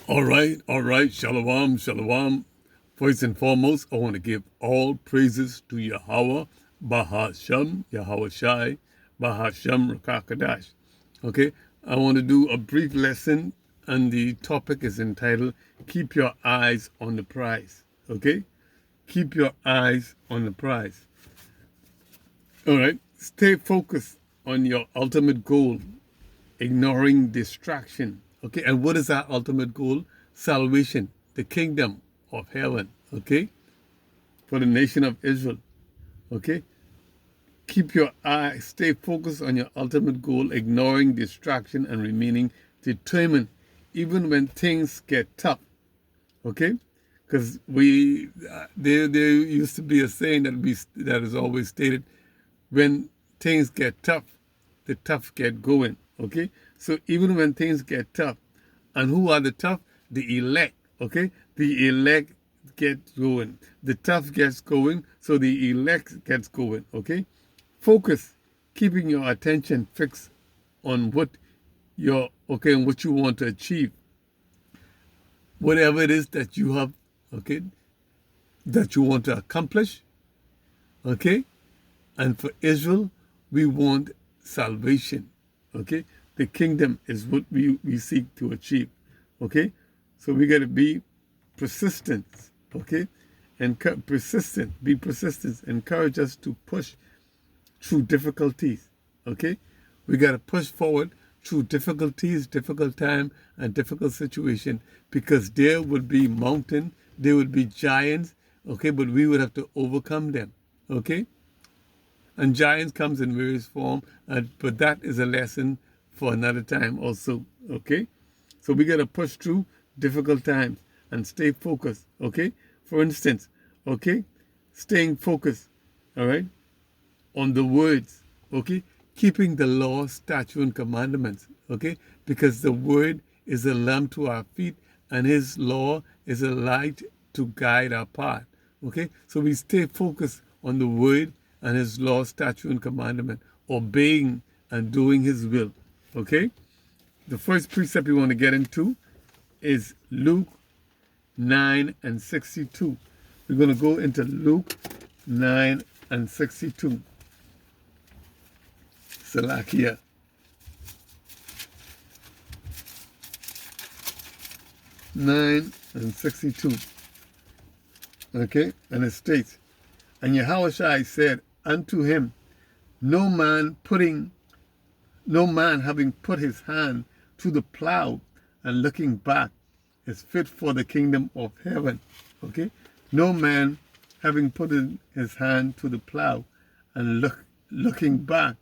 All right, shalom, shalom. First and foremost, I want to give all praises to Yahweh, Bahashem, Yahweh Shai, Bahashem Rakakadash. Okay, I want to do a brief lesson, and the topic is entitled Keep Your Eyes on the Prize. Okay, keep your eyes on the prize. All right, stay focused on your ultimate goal, ignoring distraction. Okay, and what is our ultimate goal? Salvation, the kingdom of heaven. Okay, for the nation of Israel. Okay, keep your eye, stay focused on your ultimate goal, ignoring distraction and remaining determined, even when things get tough. Okay, because there used to be a saying that is always stated: when things get tough, the tough get going. Okay, so even when things get tough, and who are the tough? The elect. Okay, the elect gets going. The tough gets going, so the elect gets going. Okay, focus, keeping your attention fixed on what you want to achieve, whatever it is that you have, okay, that you want to accomplish. Okay, and for Israel, we want salvation. Okay, the kingdom is what we seek to achieve. Okay, so we got to be persistent. Okay, and be persistent. Encourage us to push through difficulties. Okay, we got to push forward through difficulties, difficult time, and difficult situation, because there would be mountain, there would be giants. Okay, but we would have to overcome them. Okay, and giants comes in various form, but that is a lesson for another time also. Okay, so we got to push through difficult times and stay focused. Okay, for instance, okay, staying focused, all right, on the words. Okay, keeping the law, statute, and commandments. Okay, because the word is a lamp to our feet, and His law is a light to guide our path. Okay, so we stay focused on the word and His law, statute, and commandment, obeying and doing His will. Okay, the first precept we want to get into is Luke 9 and 62. We're going to go into Luke 9 and 62. Salakia. 9 and 62. Okay, and it states, and Yahushua said unto him, no man having put his hand to the plow and looking back is fit for the kingdom of heaven. Okay, no man having put in his hand to the plow and looking back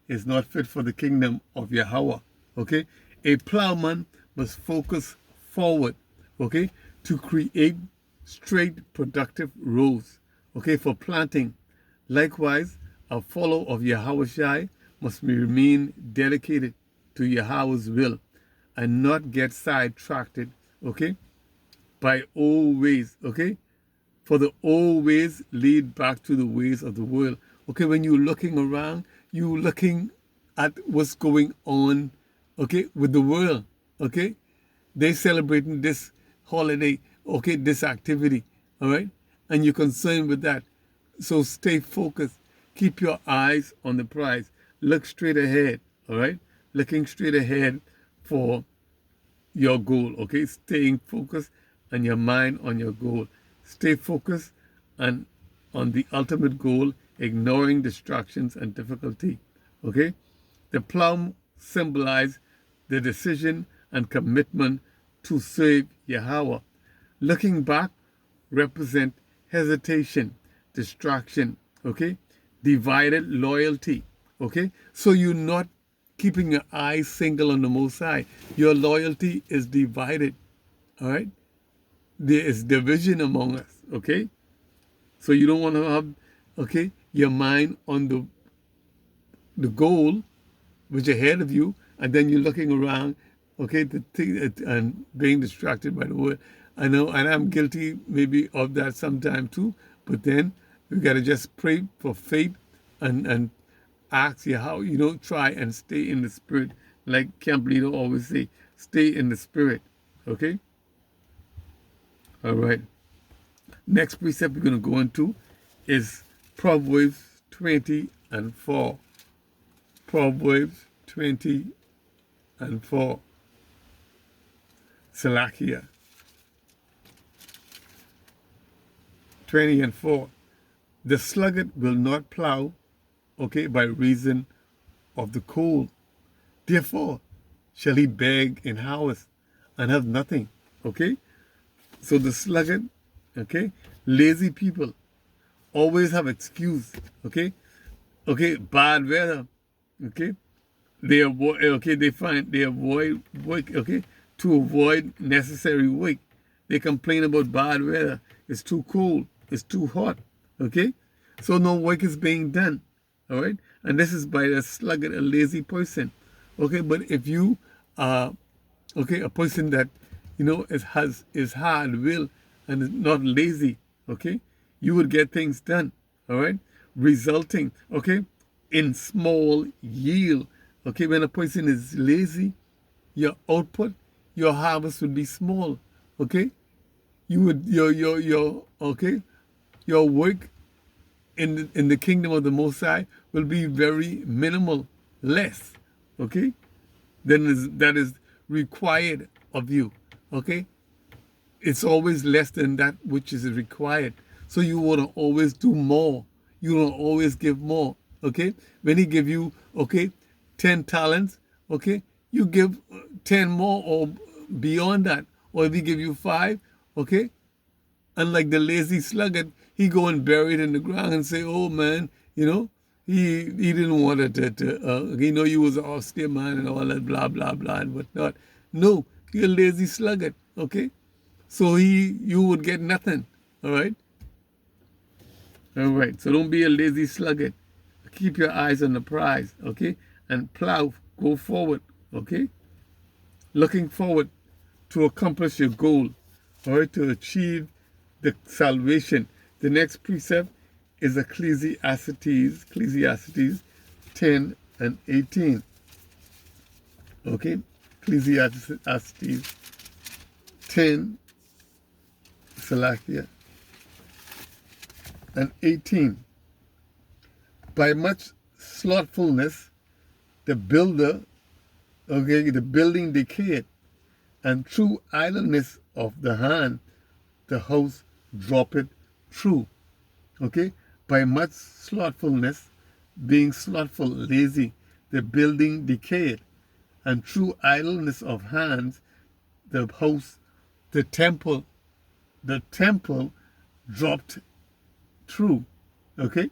is not fit for the kingdom of Yahweh. Okay, a plowman must focus forward. Okay, to create straight, productive rows. Okay, for planting. Likewise, a follower of Yahushua must remain dedicated to Yahweh's will and not get sidetracked, okay, by old ways, okay? For the old ways lead back to the ways of the world. Okay, when you're looking around, you're looking at what's going on, okay, with the world, okay? They're celebrating this holiday, okay, this activity, all right? And you're concerned with that. So stay focused. Keep your eyes on the prize. Look straight ahead, all right? Looking straight ahead for your goal, okay? Staying focused and your mind on your goal. Stay focused on the ultimate goal, ignoring distractions and difficulty, okay? The plow symbolizes the decision and commitment to serve Yahweh. Looking back represent hesitation, distraction, okay? Divided loyalty, okay? So you're not keeping your eyes single on the Most High. Your loyalty is divided, all right? There is division among us, okay? So you don't want to have, okay, your mind on the goal, which is ahead of you, and then you're looking around, okay, and being distracted by the word. I know, and I'm guilty maybe of that sometime too, but then we got to just pray for faith and ask you how, try and stay in the spirit. Like Camp Leader always say, stay in the spirit, okay? All right. Next precept we're going to go into is Proverbs 20 and 4. Proverbs 20 and 4. Salakia. 20 and 4. The sluggard will not plow, okay, by reason of the cold. Therefore shall he beg in house and have nothing, okay? So the sluggard, okay, lazy people always have excuse, okay? Okay, bad weather, okay? They avoid, okay, they avoid work, okay, to avoid necessary work. They complain about bad weather. It's too cold. It's too hot, okay? So no work is being done, all right? And this is by a sluggard, a lazy person, okay? But if you are, okay, a person that, you know, is hard will and is not lazy, okay, you would get things done, all right? Resulting, okay, in small yield, okay? When a person is lazy, your output, your harvest would be small, okay? You would, your okay, your work in the kingdom of the Most High will be very minimal, less, okay, that is required of you, okay? It's always less than that which is required. So you want to always do more. You want to always give more, okay? When he give you, okay, 10 talents, okay, you give 10 more or beyond that. Or if he give you 5, okay, unlike the lazy sluggard, he go and bury it in the ground and say, oh man, you know, he didn't want it to you know, you was an austere man and all that blah, blah, blah and whatnot. No, you're a lazy sluggard, okay? So you would get nothing, all right? All right, so don't be a lazy sluggard. Keep your eyes on the prize, okay? And plow, go forward, okay? Looking forward to accomplish your goal, all right, to achieve the salvation. The next precept is Ecclesiastes 10 and 18. Okay? Ecclesiastes 10, Salakia, and 18. By much slothfulness, the building decayed, and through idleness of the hand, the house droppeth through. Okay? By much slothfulness, being slothful, lazy, the building decayed, and through idleness of hands, the house, the temple dropped through. Okay?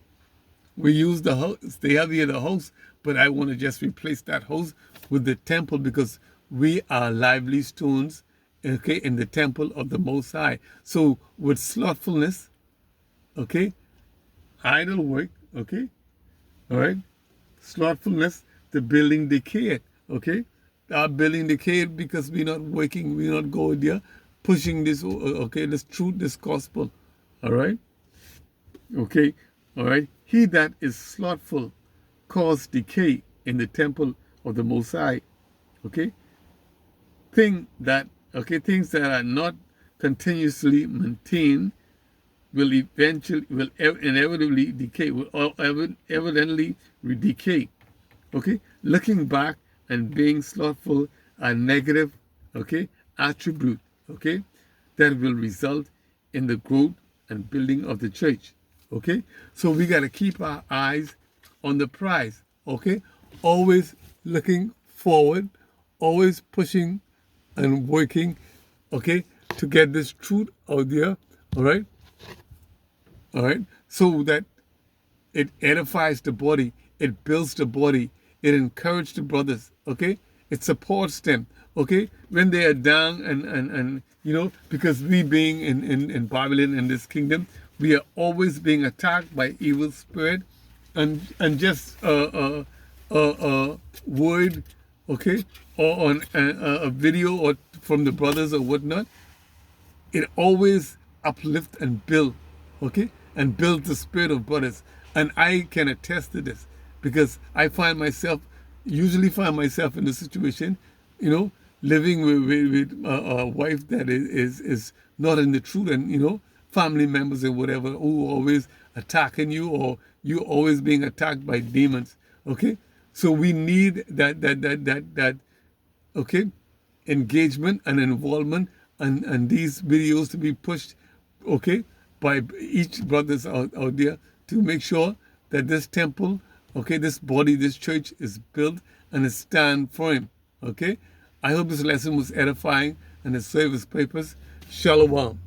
We use the house, they have here the house, but I want to just replace that house with the temple because we are lively stones, okay, in the temple of the Most High. So with slothfulness, okay, idle work, okay, all right, slothfulness, the building decayed, okay. Our building decayed because we're not working, we're not going there, pushing this, okay, this truth, this gospel, all right, okay, all right. He that is slothful cause decay in the temple of the Most High, okay. Things that are not continuously maintained will inevitably decay, will evidently decay. Okay, looking back and being slothful are negative, okay, attribute, okay, that will result in the growth and building of the church. Okay, so we got to keep our eyes on the prize. Okay, always looking forward, always pushing and working, okay, to get this truth out there, all right, so that it edifies the body, it builds the body, it encourages the brothers, okay, it supports them, okay, when they are down and you know, because we being in Babylon, in this kingdom, we are always being attacked by evil spirit, and just word, okay, or on a video or from the brothers or whatnot, it always uplift and build, okay, and build the spirit of brothers. And I can attest to this because I usually find myself in the situation, you know, living with a wife that is not in the truth, and family members and whatever who are always attacking you, or you always being attacked by demons. Okay, so we need that okay, engagement and involvement, and these videos to be pushed, okay, by each brothers out there, to make sure that this temple, okay, this body, this church is built and it stand firm. Okay, I hope this lesson was edifying and it served its purpose. Shalom.